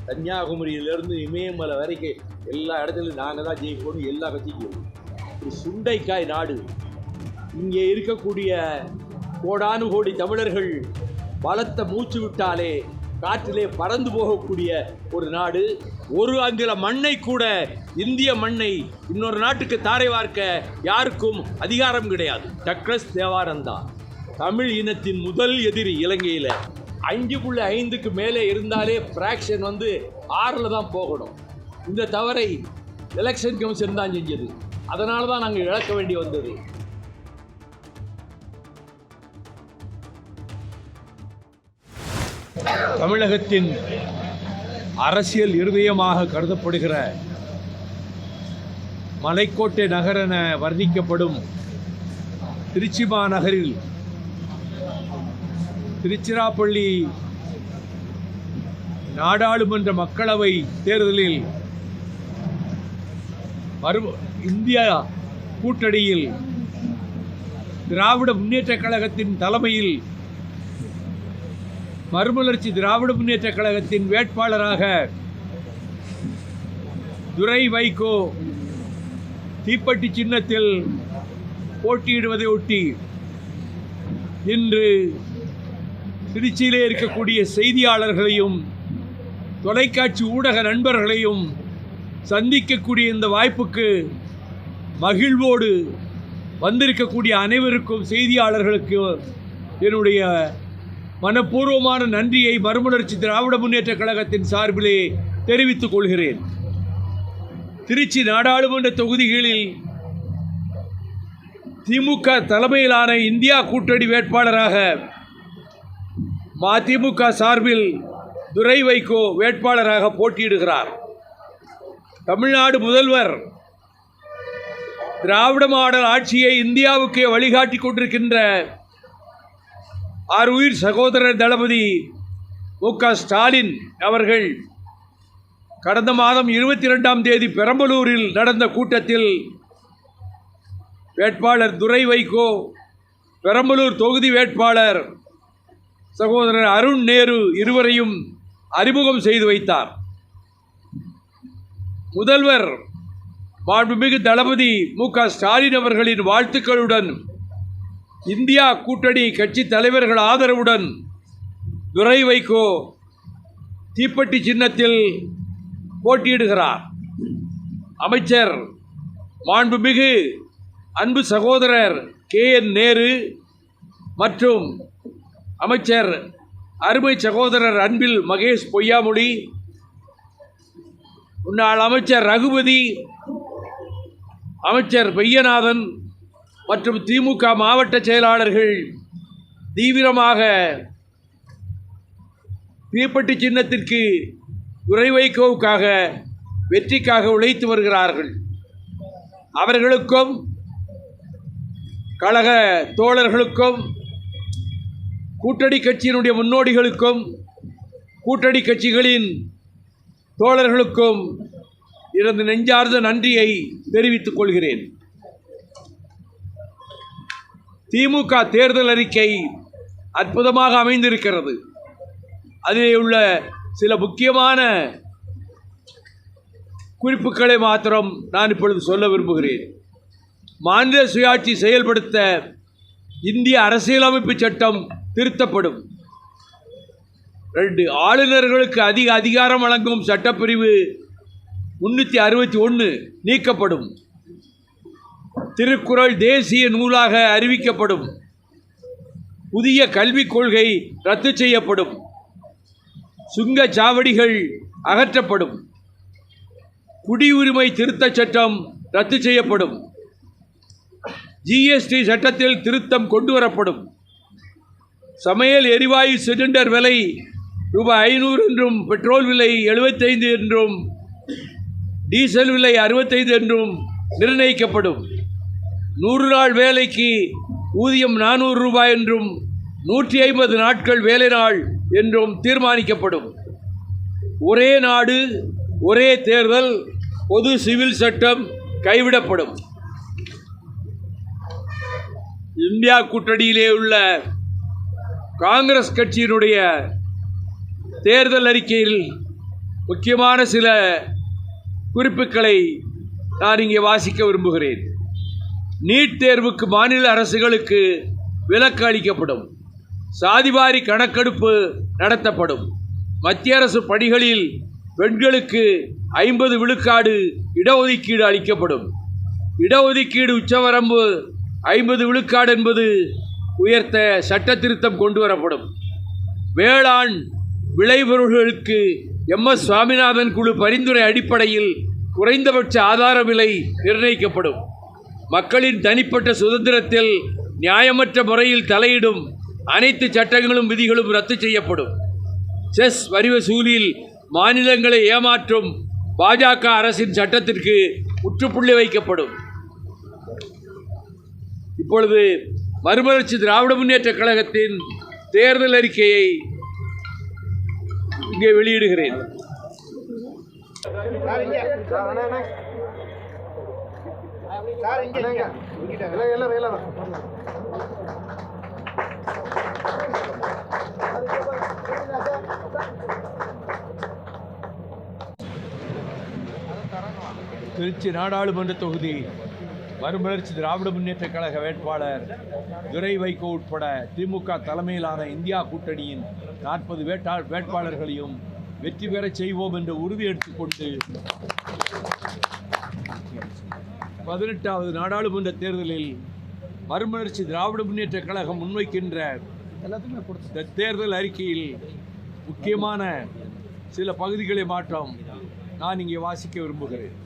கன்னியாகுமரியிலிருந்து இமயமலை வரைக்கும் எல்லா இடத்துலையும் நாங்கள் தான் ஜெயிப்போம். எல்லா கட்சிக்கும் ஒரு சுண்டைக்காய் நாடு. இங்கே இருக்கக்கூடிய கோடானு கோடி தமிழர்கள் பலத்த மூச்சு விட்டாலே காற்றிலே பறந்து போகக்கூடிய ஒரு நாடு. ஒரு அங்குல மண்ணை கூட, இந்திய மண்ணை இன்னொரு நாட்டுக்கு தாரை வார்க்க யாருக்கும் அதிகாரம் கிடையாது. டக்ளஸ் தேவானந்தா தமிழ் இனத்தின் முதல் எதிரி இலங்கையில். 5.5க்கு மேலே இருந்தாலே ஃப்ராக்ஷன் 6ல் தான் போகணும். இந்த தவறை எலெக்ஷன் கமிஷன் தான் செஞ்சது. அதனால தான் நாங்கள் இழக்க வேண்டி வந்தது. தமிழகத்தின் அரசியல் இருதயமாக கருதப்படுகிற மலைக்கோட்டை நகர் என வர்ணிக்கப்படும் திருச்சி மாநகரில் திருச்சிராப்பள்ளி நாடாளுமன்ற மக்களவை தேர்தலில் இந்தியா கூட்டணியில் திராவிட முன்னேற்றக் கழகத்தின் தலைமையில் மறுமலர்ச்சி திராவிட முன்னேற்றக் கழகத்தின் வேட்பாளராக துரை வைகோ தீப்பெட்டி சின்னத்தில் போட்டியிடுவதை ஒட்டி இன்று திருச்சியிலே இருக்கக்கூடிய செய்தியாளர்களையும் தொலைக்காட்சி ஊடக நண்பர்களையும் சந்திக்கக்கூடிய இந்த வாய்ப்புக்கு மகிழ்வோடு வந்திருக்கக்கூடிய அனைவருக்கும் செய்தியாளர்களுக்கு என்னுடைய மனப்பூர்வமான நன்றியை மறுமலர்ச்சி திராவிட முன்னேற்றக் கழகத்தின் சார்பிலே தெரிவித்துக் கொள்கிறேன். திருச்சி நாடாளுமன்ற தொகுதிகளில் திமுக தலைமையிலான இந்தியா கூட்டணி வேட்பாளராக மதிமுக சார்பில் துரை வைகோ வேட்பாளராக போட்டியிடுகிறார். தமிழ்நாடு முதல்வர் திராவிட மாடல் ஆட்சியை இந்தியாவுக்கு வழிகாட்டி கொண்டிருக்கின்ற ஆருயிர் சகோதரர் தளபதி மு.க. ஸ்டாலின் அவர்கள் கடந்த மாதம் 22ஆம் தேதி பெரம்பலூரில் நடந்த கூட்டத்தில் வேட்பாளர் துரை வைகோ, பெரம்பலூர் தொகுதி வேட்பாளர் சகோதரர் அருண் நேரு இருவரையும் அறிமுகம் செய்து வைத்தார். முதல்வர் மாண்புமிகு தளபதி மு.க. ஸ்டாலின் அவர்களின் வாழ்த்துக்களுடன் இந்தியா கூட்டணி கட்சி தலைவர்கள் ஆதரவுடன் துரை வைகோ தீப்பெட்டி சின்னத்தில் போட்டியிடுகிறார். அமைச்சர் மாண்புமிகு அன்பு சகோதரர் கே.என். நேரு மற்றும் அமைச்சர் அருமை சகோதரர் அன்பில் மகேஷ் பொய்யாமொழி, முன்னாள் அமைச்சர் ரகுபதி, அமைச்சர் வையநாதன் மற்றும் திமுக மாவட்ட செயலாளர்கள் தீவிரமாக தீப்பெட்டி சின்னத்திற்கு துரை வைகோவுக்காக வெற்றிக்காக உழைத்து வருகிறார்கள். அவர்களுக்கும் கழக தோழர்களுக்கும் கூட்டணி கட்சியினுடைய முன்னோடிகளுக்கும் கூட்டணி கட்சிகளின் தோழர்களுக்கும் எனது நெஞ்சார்ந்த நன்றியை தெரிவித்துக் கொள்கிறேன். திமுக தேர்தல் அறிக்கை அற்புதமாக அமைந்திருக்கிறது. அதிலே உள்ள சில முக்கியமான குறிப்புகளை மாத்திரம் நான் இப்பொழுது சொல்ல விரும்புகிறேன். மாநில சுயாட்சி செயல்படுத்த இந்திய அரசியலமைப்பு சட்டம் திருத்தப்படும். 2 ஆளுநர்களுக்கு அதிக அதிகாரம் வழங்கும் சட்டப்பிரிவு 361 நீக்கப்படும். திருக்குறள் தேசிய நூலாக அறிவிக்கப்படும். புதிய கல்விக் கொள்கை ரத்து செய்யப்படும். சுங்கச்சாவடிகள் அகற்றப்படும். குடியுரிமை திருத்தச் சட்டம் ரத்து செய்யப்படும். ஜிஎஸ்டி சட்டத்தில் திருத்தம் கொண்டு வரப்படும். சமையல் எரிவாயு சிலிண்டர் விலை ரூபாய் 500 என்றும், பெட்ரோல் விலை 75 என்றும், டீசல் விலை 65 என்றும் நிர்ணயிக்கப்படும். 100 நாள் வேலைக்கு ஊதியம் 400 ரூபாய் என்றும், 150 நாட்கள் வேலை நாள் என்றும் தீர்மானிக்கப்படும். ஒரே நாடு ஒரே தேர்தல் பொது சிவில் சட்டம் கைவிடப்படும். இந்தியா கூட்டணியிலே உள்ள காங்கிரஸ் கட்சியினுடைய தேர்தல் அறிக்கையில் முக்கியமான சில குறிப்புகளை நான் இங்கே வாசிக்க விரும்புகிறேன். நீட் தேர்வுக்கு மாநில அரசுகளுக்கு விலக்கு அளிக்கப்படும். சாதிவாரி கணக்கெடுப்பு நடத்தப்படும். மத்திய அரசு பணிகளில் பெண்களுக்கு 50 விழுக்காடு இடஒதுக்கீடு அளிக்கப்படும். இடஒதுக்கீடு உச்சவரம்பு 50 விழுக்காடு என்பது உயர்த்த சட்ட திருத்தம் கொண்டு வரப்படும். வேளாண் விளைபொருள்களுக்கு MS சுவாமிநாதன் குழு பரிந்துரை அடிப்படையில் குறைந்தபட்ச ஆதார விலை நிர்ணயிக்கப்படும். மக்களின் தனிப்பட்ட சுதந்திரத்தில் நியாயமற்ற முறையில் தலையிடும் அனைத்து சட்டங்களும் விதிகளும் ரத்து செய்யப்படும். செஸ் வரி வசூலில் மாநிலங்களை ஏமாற்றும் பாஜக அரசின் சட்டத்திற்கு முற்றுப்புள்ளி வைக்கப்படும். இப்பொழுது மறுமலர்ச்சி திராவிட முன்னேற்ற கழகத்தின் தேர்தல் அறிக்கையை இங்கே வெளியிடுகிறேன். திருச்சி நாடாளுமன்ற தொகுதி மறுமலர்ச்சி திராவிட முன்னேற்ற கழக வேட்பாளர் துரை வைகோ உட்பட திமுக தலைமையிலான இந்தியா கூட்டணியின் 40 வேட்பாளர்களையும் வெற்றி பெறச் செய்வோம் என்று உறுதி எடுத்துக்கொண்டு 18வது நாடாளுமன்ற தேர்தலில் மறுமலர்ச்சி திராவிட முன்னேற்ற கழகம் முன்வைக்கின்ற தேர்தல் அறிக்கையில் முக்கியமான சில பகுதிகளை மாற்றம் நான் இங்கே வாசிக்க விரும்புகிறேன்.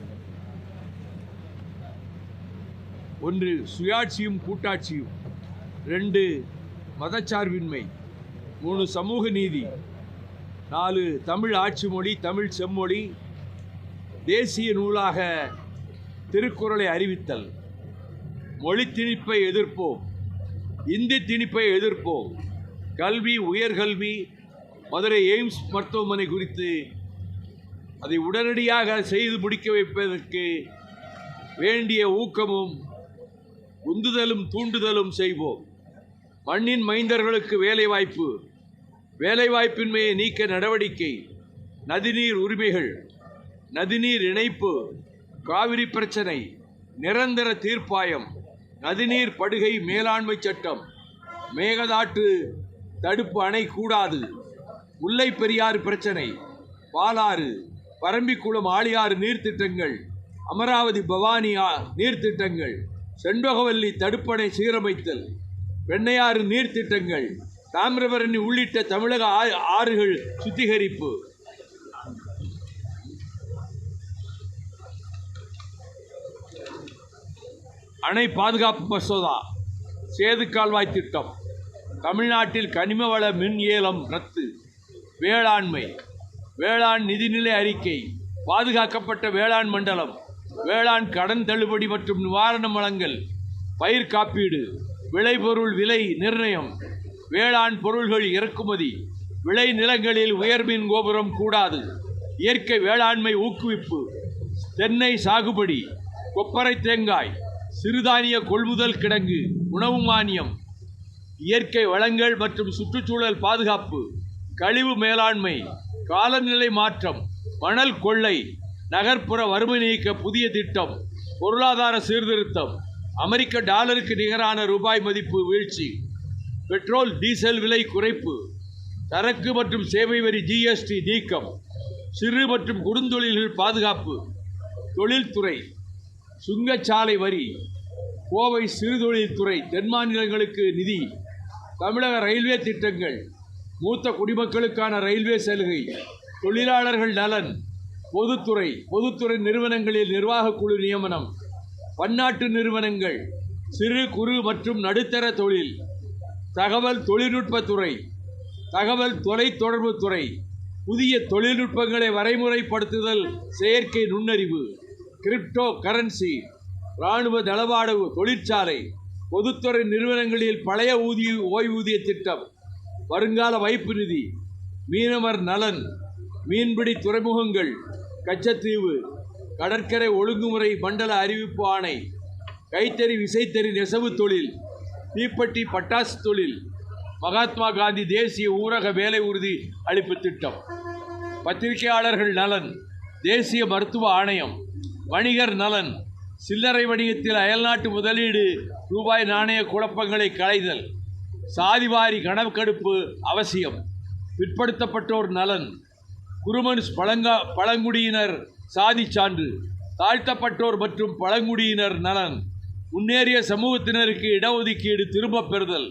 1 சுயாட்சியும் கூட்டாட்சியும், 2 மதச்சார்பின்மை, 3 சமூக நீதி, 4 தமிழ் ஆட்சி மொழி, தமிழ் செம்மொழி, தேசிய நூலாக திருக்குறளை அறிவித்தல், மொழி திணிப்பை எதிர்ப்போம், இந்தி திணிப்பை எதிர்ப்போம், கல்வி உயர்கல்வி, மதுரை எய்ம்ஸ் மருத்துவமனை குறித்து அதை உடனடியாக செய்து முடிக்க வைப்பதற்கு வேண்டிய ஊக்கமும் உந்துதலும் தூண்டுதலும் செய்வோம். மண்ணின் மைந்தர்களுக்கு வேலைவாய்ப்பு, வேலைவாய்ப்பின்மையை நீக்க நடவடிக்கை, நதிநீர் உரிமைகள், நதிநீர் இணைப்பு, காவிரி பிரச்சனை, நிரந்தர தீர்ப்பாயம், நதிநீர் படுகை மேலாண்மை சட்டம், மேகதாட்டு தடுப்பு அணை கூடாது, முல்லை பெரியாறு பிரச்சனை, பாலாறு, பரம்பிக்குளம் ஆழியாறு நீர்த்திட்டங்கள், அமராவதி பவானி நீர்த்திட்டங்கள், செண்பகவல்லி தடுப்பணை சீரமைத்தல், வெண்ணையாறு நீர்த்திட்டங்கள், தாமிரபரணி உள்ளிட்ட தமிழக ஆறுகள் சுத்திகரிப்பு, அணை பாதுகாப்பு மசோதா, சேது கால்வாய் திட்டம், தமிழ்நாட்டில் கனிமவள மின் ஏலம் ரத்து, வேளாண்மை, வேளாண் நிதிநிலை அறிக்கை, பாதுகாக்கப்பட்ட வேளாண் மண்டலம், வேளாண் கடன் தள்ளுபடி மற்றும் நிவாரணம் வழங்கல், பயிர் காப்பீடு, விளைபொருள் விலை நிர்ணயம், வேளாண் பொருள்கள் இறக்குமதி, விளை நிலங்களில் உயர்மின் கோபுரம் கூடாது, இயற்கை வேளாண்மை ஊக்குவிப்பு, தென்னை சாகுபடி, கொப்பரை தேங்காய், சிறுதானிய கொள்முதல் கிடங்கு, உணவு மானியம், இயற்கை வளங்கள் மற்றும் சுற்றுச்சூழல் பாதுகாப்பு, கழிவு மேலாண்மை, காலநிலை மாற்றம், மணல் கொள்ளை, நகர்ப்புற வறுமை நீக்க புதிய திட்டம், பொருளாதார சீர்திருத்தம், அமெரிக்க டாலருக்கு நிகரான ரூபாய் மதிப்பு வீழ்ச்சி, பெட்ரோல் டீசல் விலை குறைப்பு, சரக்கு மற்றும் சேவை வரி GST நீக்கம், சிறு மற்றும் குறுந்தொழில்கள் பாதுகாப்பு, தொழில்துறை, சுங்கச்சாலை வரி, கோவை சிறுதொழில்துறை, தென் மாநிலங்களுக்கு நிதி, தமிழக ரயில்வே திட்டங்கள், மூத்த குடிமக்களுக்கான ரயில்வே சலுகை, தொழிலாளர்கள் நலன், பொதுத்துறை நிறுவனங்களில் நிர்வாக குழு நியமனம், பன்னாட்டு நிறுவனங்கள், சிறு குறு மற்றும் நடுத்தர தொழில், தகவல் தொழில்நுட்பத்துறை, தகவல் தொலைத்தொடர்புத்துறை, புதிய தொழில்நுட்பங்களை வரைமுறைப்படுத்துதல், செயற்கை நுண்ணறிவு, கிரிப்டோ கரன்சி, இராணுவ தளவாட தொழிற்சாலை, பொதுத்துறை நிறுவனங்களில் பழைய ஓய்வூதிய திட்டம், வருங்கால வைப்பு நிதி, மீனவர் நலன், மீன்பிடி துறைமுகங்கள், கச்சத்தீவு, கடற்கரை ஒழுங்குமுறை மண்டல அறிவிப்பு ஆணை, கைத்தறி விசைத்தறி நெசவு தொழில், தீப்பெட்டி பட்டாசு தொழில், மகாத்மா காந்தி தேசிய ஊரக வேலை உறுதி அளிப்பு திட்டம். பத்திரிகையாளர்கள் நலன், தேசிய மருத்துவ ஆணையம், வணிகர் நலன், சில்லறை வணிகத்தில் அயல்நாட்டு முதலீடு, ரூபாய் நாணய குழப்பங்களை களைதல், சாதிவாரி கணக்கெடுப்பு அவசியம், பிற்படுத்தப்பட்டோர் நலன், குருமன்ஸ் பழங்குடியினர் சாதி சான்று, தாழ்த்தப்பட்டோர் மற்றும் பழங்குடியினர் நலன், முன்னேறிய சமூகத்தினருக்கு இடஒதுக்கீடு திரும்பப் பெறுதல்,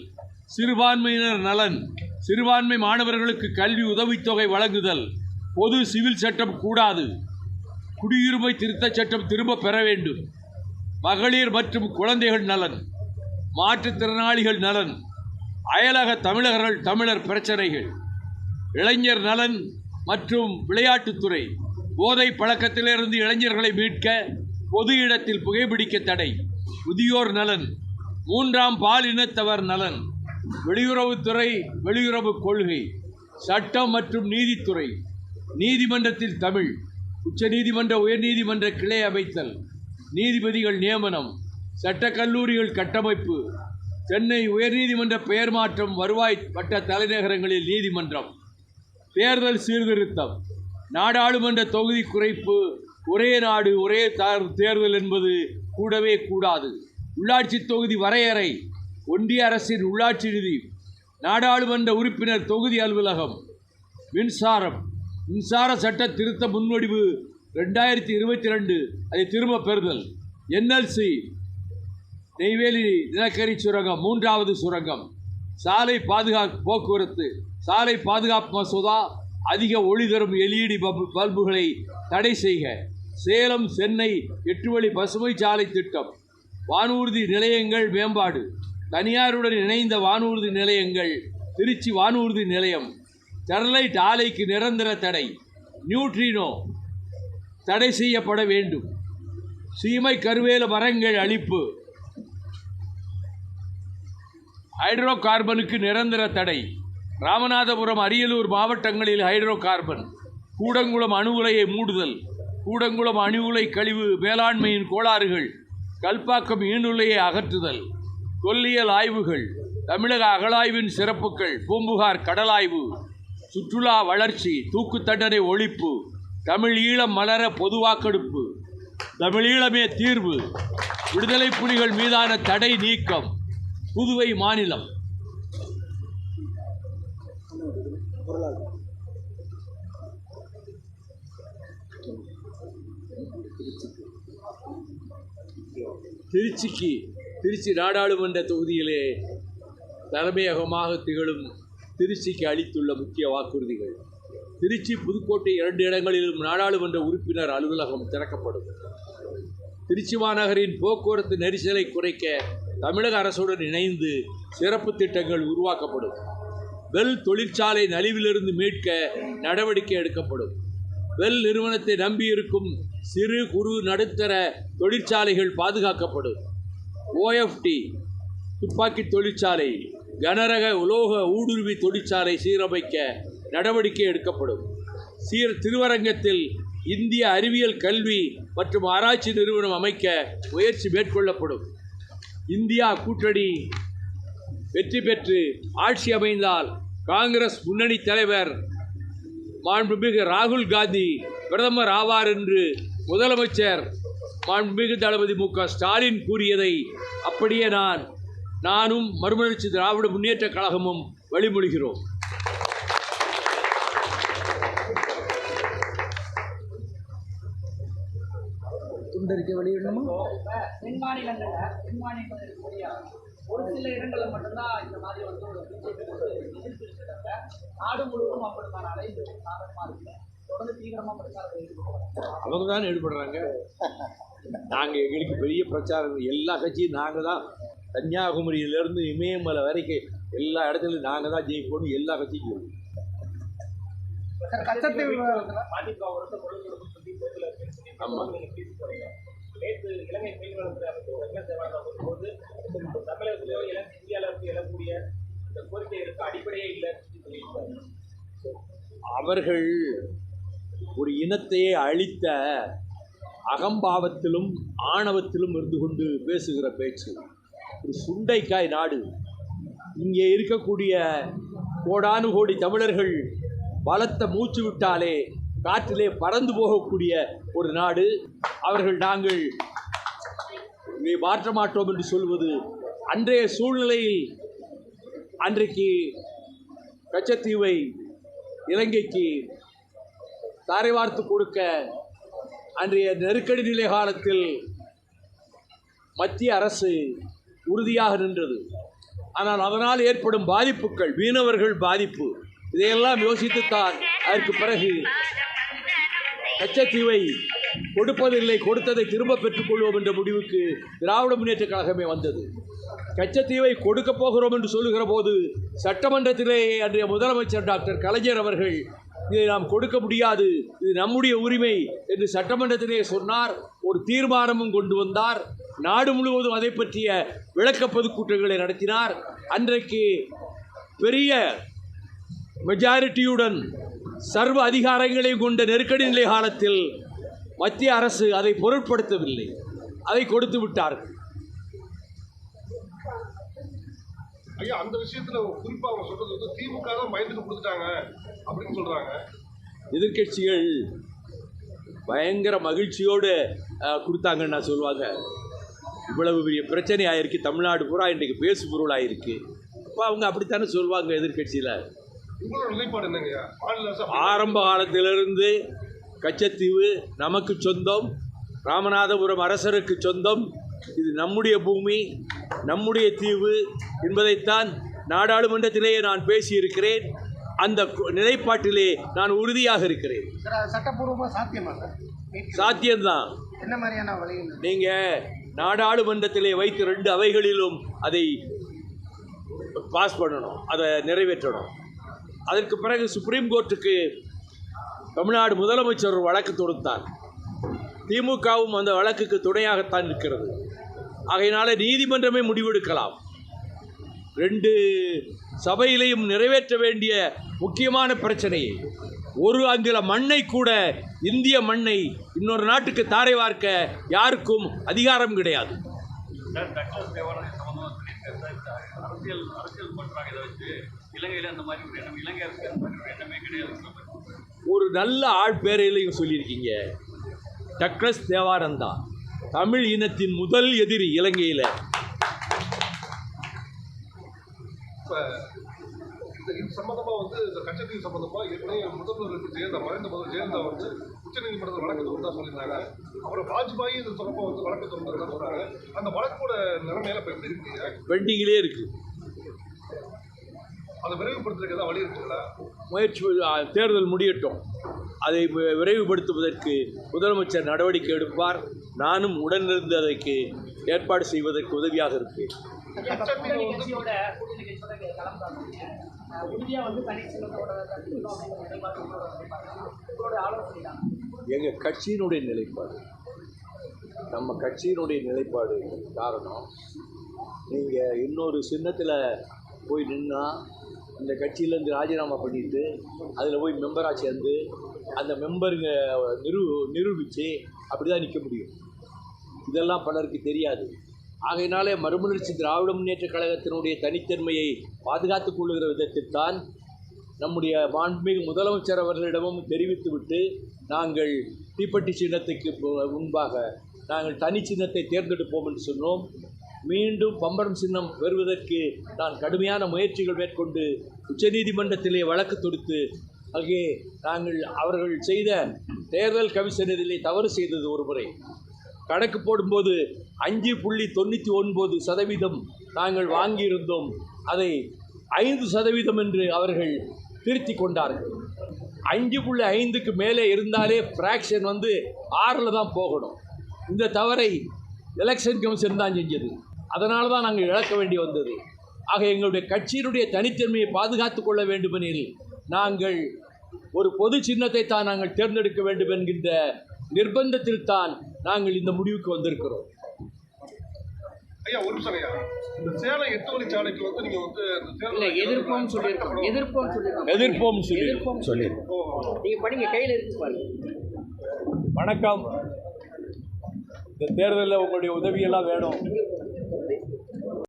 சிறுபான்மையினர் நலன், சிறுபான்மை மாணவர்களுக்கு கல்வி உதவித்தொகை வழங்குதல், பொது சிவில் சட்டம் கூடாது, குடியுரிமை திருத்தச் சட்டம் திரும்ப பெற வேண்டும், மகளிர் மற்றும் குழந்தைகள் நலன், மாற்றுத்திறனாளிகள் நலன், அயலக தமிழர் பிரச்சனைகள், இளைஞர் நலன் மற்றும் விளையாட்டுத்துறை, போதை பழக்கத்திலிருந்து இளைஞர்களை மீட்க பொது இடத்தில் புகைப்பிடிக்க தடை, முதியோர் நலன், மூன்றாம் பாலினத்தவர் நலன், வெளியுறவுத்துறை, வெளியுறவு கொள்கை, சட்டம் மற்றும் நீதித்துறை, நீதிமன்றத்தில் தமிழ், உச்சநீதிமன்ற உயர்நீதிமன்ற கிளை அமைத்தல், நீதிபதிகள் நியமனம், சட்டக்கல்லூரிகள் கட்டமைப்பு, சென்னை உயர்நீதிமன்ற பெயர் மாற்றம், வருவாய் வட்ட தலைநகரங்களில் நீதிமன்றம், தேர்தல் சீர்திருத்தம், நாடாளுமன்ற தொகுதி குறைப்பு, ஒரே நாடு ஒரே தேர்தல் என்பது கூடவே கூடாது, உள்ளாட்சி தொகுதி வரையறை, ஒன்றிய அரசின் உள்ளாட்சி நிதி, நாடாளுமன்ற உறுப்பினர் தொகுதி அலுவலகம், மின்சார சட்ட திருத்த முன்வடிவு 2022 அதை திரும்ப பெறுதல், NLC நெய்வேலி நிலக்கரி சுரங்கம் 3வது சுரங்கம், சாலை போக்குவரத்து சாலை பாதுகாப்பு மசோதா, அதிக ஒளி தரும் LED பல்புகளை தடை செய்க, சேலம் சென்னை 8 வழி பசுமை சாலை திட்டம், வானூர்தி நிலையங்கள் மேம்பாடு, தனியாருடன் இணைந்த வானூர்தி நிலையங்கள், திருச்சி வானூர்தி நிலையம், ஸ்டெர்லைட் ஆலைக்கு நிரந்தர தடை, நியூட்ரினோ தடை செய்யப்பட வேண்டும், சீமை கருவேல மரங்கள் அழிப்பு, ஹைட்ரோ கார்பனுக்கு நிரந்தர தடை, ராமநாதபுரம் அரியலூர் மாவட்டங்களில் ஹைட்ரோ கார்பன், கூடங்குளம் அணு உலையை மூடுதல், கூடங்குளம் அணு உலை கழிவு மேலாண்மையின் கோளாறுகள், கல்பாக்கம் ஈனுலையை அகற்றுதல், தொல்லியல் ஆய்வுகள், தமிழக அகழாய்வின் சிறப்புகள், பூம்புகார் கடலாய்வு, சுற்றுலா வளர்ச்சி, தூக்கு தண்டனை ஒழிப்பு, தமிழ் ஈழம் மலர பொது வாக்கெடுப்பு, தமிழீழமே தீர்வு, விடுதலை புலிகள் மீதான தடை நீக்கம், புதுவை மாநிலம். திருச்சி நாடாளுமன்ற தொகுதியிலே தலைமையகமாக திகழும் திருச்சிக்கு அளித்துள்ள முக்கிய வாக்குறுதிகள். திருச்சி புதுக்கோட்டை 2 இடங்களிலும் நாடாளுமன்ற உறுப்பினர் அலுவலகம் திறக்கப்படும். திருச்சி மாநகரின் போக்குவரத்து நெரிசலை குறைக்க தமிழக அரசுடன் இணைந்து சிறப்பு திட்டங்கள் உருவாக்கப்படும். பெல் தொழிற்சாலை நலிவிலிருந்து மீட்க நடவடிக்கை எடுக்கப்படும். பெல் நிறுவனத்தை நம்பியிருக்கும் சிறு குறு நடுத்தர தொழிற்சாலைகள் பாதுகாக்கப்படும். OFT துப்பாக்கி தொழிற்சாலை, கனரக உலோக ஊடுருவி தொழிற்சாலை சீரமைக்க நடவடிக்கை எடுக்கப்படும். திருவரங்கத்தில் இந்திய அறிவியல் கல்வி மற்றும் ஆராய்ச்சி நிறுவனம் அமைக்க முயற்சி மேற்கொள்ளப்படும். இந்தியா கூட்டணி வெற்றி பெற்று ஆட்சி அமைந்தால் காங்கிரஸ் முன்னணி தலைவர் மாண்புமிகு ராகுல் காந்தி பிரதமர் ஆவார் என்று முதலமைச்சர் மாண்புமிகு தளபதி மு.க. ஸ்டாலின் கூறியதை அப்படியே நானும் மறுமலர்ச்சி திராவிட முன்னேற்ற கழகமும் வழிமொழிகிறோம். துண்டறிக்கை வெளியிடணுமா? ஒரு சில இடங்களில் மட்டும்தான் இந்த மாதிரி வந்து நாடு முழுவதும் அப்படிமான அலைவு சாதகமாக இருக்கு. தொடர்ந்து தீவிரமாக பிரச்சாரம் அவங்க தான் ஈடுபடுறாங்க. நாங்கள் எங்களுக்கு பெரிய பிரச்சாரம், எல்லா கட்சியும் நாங்கள் தான், கன்னியாகுமரியிலேருந்து இமயமலை வரைக்கும் எல்லா இடத்துலையும் நாங்கள் தான் ஜெயிப்போம். எல்லா கட்சிக்கும் ஆமாம். நேற்று இலங்கை மீன்வளத்துறை அமைச்சர் வெங்கட் போது தமிழகத்திலோ இந்தியாவிற்கு எழக்கூடிய இந்த கோரிக்கைகளுக்கு அடிப்படையே இல்லை. அவர்கள் ஒரு இனத்தையே அழித்த அகம்பாவத்திலும் ஆணவத்திலும் இருந்து கொண்டு பேசுகிற பேச்சு. ஒரு சுண்டைக்காய் நாடு. இங்கே இருக்கக்கூடிய கோடானு கோடி தமிழர்கள் பலத்த மூச்சு விட்டாலே காற்றிலே பறந்து போகக்கூடிய ஒரு நாடு. அவர்கள் நாங்கள் இதை மாற்ற மாட்டோம் என்று சொல்வது அன்றைய சூழ்நிலையில் அன்றைக்கு கச்சத்தீவை இலங்கைக்கு தாரை வார்த்து கொடுக்க அன்றைய நெருக்கடி நிலை காலத்தில் மத்திய அரசு உறுதியாக நின்றது. ஆனால் அதனால் ஏற்படும் பாதிப்புகள், மீனவர்கள் பாதிப்பு, இதையெல்லாம் யோசித்துத்தான் அதற்கு பிறகு கச்சத்தீவை கொடுப்பதில்லை, கொடுத்ததை திரும்ப பெற்றுக்கொள்வோம் என்ற முடிவுக்கு திராவிட முன்னேற்ற கழகமே வந்தது. கச்சத்தீவை கொடுக்கப் போகிறோம் என்று சொல்லுகிற போது சட்டமன்றத்திலே அன்றைய முதலமைச்சர் டாக்டர் கலைஞர் அவர்கள் இதை நாம் கொடுக்க முடியாது, இது நம்முடைய உரிமை என்று சட்டமன்றத்திலே சொன்னார். ஒரு தீர்மானமும் கொண்டு வந்தார். நாடு முழுவதும் அதை பற்றிய விளக்க பொதுக்கூட்டங்களை நடத்தினார். அன்றைக்கு பெரிய மெஜாரிட்டியுடன் சர்வ அதிகாரங்களையும் கொண்ட நெருக்கடி நிலை காலத்தில் மத்திய அரசு அதை பொருட்படுத்தவில்லை, அதை கொடுத்து விட்டார்கள். ஐயா, அந்த விஷயத்துல குறிப்பா அவங்க சொல்றது வந்து திமுக தான் பயந்துட்டு கொடுத்துட்டாங்க அப்படின்னு சொல்றாங்க. எதிர்கட்சிகள் பயங்கர மகிழ்ச்சியோடு கொடுத்தாங்கன்னு நான் சொல்லுவாங்க. இவ்வளவு பெரிய பிரச்சனை ஆயிருக்கு, தமிழ்நாடு பூரா இன்றைக்கு பேசு பொருள் ஆயிருக்கு. அப்போ அவங்க அப்படித்தானே சொல்லுவாங்க எதிர்கட்சியில். உங்களோட நிலைப்பாடு என்னங்கய்யா? ஆரம்ப காலத்திலிருந்து கச்சத்தீவு நமக்கு சொந்தம், ராமநாதபுரம் அரசருக்கு சொந்தம், இது நம்முடைய பூமி, நம்முடைய தீவு என்பதைத்தான் நாடாளுமன்றத்திலேயே நான் பேசியிருக்கிறேன். அந்த நிலைப்பாட்டிலே நான் உறுதியாக இருக்கிறேன். சட்டப்பூர்வமாக சாத்தியமா? சாத்தியம்தான். என்ன மாதிரியான வழிகள்? நீங்கள் நாடாளுமன்றத்திலே வைத்து 2 அவைகளிலும் அதை பாஸ் பண்ணணும், அதை நிறைவேற்றணும். அதற்கு பிறகு சுப்ரீம் கோர்ட்டுக்கு தமிழ்நாடு முதலமைச்சர் ஒரு வழக்கு தொடுத்தார். திமுகவும் அந்த வழக்குக்கு துணையாகத்தான் இருக்கிறது. ஆகையினால நீதிமன்றமே முடிவெடுக்கலாம். 2 சபையிலையும் நிறைவேற்ற வேண்டிய முக்கியமான பிரச்சனையை, ஒரு அங்குல மண்ணை கூட, இந்திய மண்ணை இன்னொரு நாட்டுக்கு தாரை வார்க்க யாருக்கும் அதிகாரம் கிடையாது. ஒரு நல்ல ஆள் பேரையிலையும் சொல்லியிருக்கீங்க, டக்ளஸ் தேவானந்தா, தமிழ் இனத்தின் முதல் எதிரி இலங்கையில். இது சம்பந்தமா வந்து இந்த கச்சத்தீவு சம்பந்தமா ஏற்கனவே முதல்வர் ஜெயலலிதா, மறைந்த முதல்வர் ஜெயலலிதா வந்து உச்சநீதிமன்றத்தில் வழக்கு தொடர்ந்தா சொல்லியிருந்தாங்க. அப்புறம் வாஜ்பாய் இது தொடர்பாக வந்து வழக்கு தொடர்ந்தா சொல்றாங்க. அந்த வழக்கோட நிலைமையில இப்போ எப்படி இருக்கீங்க? பெண்டிங்கிலே இருக்கு. அதை விரைவுபடுத்துறதுக்கு ஏதாவது வழி இருக்குங்களா? முயற்சி, தேர்தல் முடியட்டும், அதை விரைவுபடுத்துவதற்கு முதலமைச்சர் நடவடிக்கை எடுப்பார். நானும் உடனிருந்து அதற்கு ஏற்பாடு செய்வதற்கு உதவியாக இருப்பேன். எங்கள் கட்சியினுடைய நிலைப்பாடு, நம்ம கட்சியினுடைய நிலைப்பாடு காரணம், நீங்கள் இன்னொரு சின்னத்தில் போய் நின்னால் இந்த கட்சியிலேருந்து ராஜினாமா பண்ணிட்டு அதில் போய் மெம்பராக சேர்ந்து அந்த மெம்பருங்க நிரூபித்து அப்படி தான் நிற்க முடியும். இதெல்லாம் பலருக்கு தெரியாது. ஆகையினாலே மறுமலர்ச்சி திராவிட முன்னேற்ற கழகத்தினுடைய தனித்தன்மையை பாதுகாத்துக் கொள்ளுகிற விதத்தில் தான் நம்முடைய மாண்புமிகு முதலமைச்சர் அவர்களிடமும் தெரிவித்துவிட்டு நாங்கள் தீப்பெட்டி சின்னத்துக்கு முன்பாக நாங்கள் தனி சின்னத்தை தேர்ந்தெடுப்போம் என்று சொன்னோம். மீண்டும் பம்பரம் சின்னம் பெறுவதற்கு நான் கடுமையான முயற்சிகள் மேற்கொண்டு உச்சநீதிமன்றத்திலே வழக்கு தொடுத்து அங்கே நாங்கள் அவர்கள் செய்த தேர்தல் கமிஷனரிலே தவறு செய்தது ஒரு முறை கணக்கு போடும்போது 5.99% நாங்கள் வாங்கியிருந்தோம். அதை 5% என்று அவர்கள் திருத்தி கொண்டார்கள். 5.5க்கு மேலே இருந்தாலே ஃப்ராக்ஷன் வந்து 6ல் தான் போகணும். இந்த தவறை எலெக்ஷன் கமிஷன் தான் செஞ்சது. அதனால தான் நாங்கள் இழக்க வேண்டி வந்தது. ஆக எங்களுடைய கட்சியினுடைய தனித்தன்மையை பாதுகாத்து கொள்ள வேண்டுமெனில் நாங்கள் ஒரு பொது சின்னத்தை தான் நாங்கள் தேர்ந்தெடுக்க வேண்டும் என்கின்ற நிர்பந்தத்தில் தான் நாங்கள் இந்த முடிவுக்கு வந்திருக்கிறோம். ஐயா, ஒரு நிமிஷம் ஐயா, இந்த சேலம் 8 வழிச்சாலைக்கு வந்து நீங்க வந்து எதிர்ப்போம் சொல்லி நீங்க படிங்க, கையில் இருக்கு பாருங்க. வணக்கம். இந்த தேர்தலில் உங்களுடைய உதவியெல்லாம் வேணும்.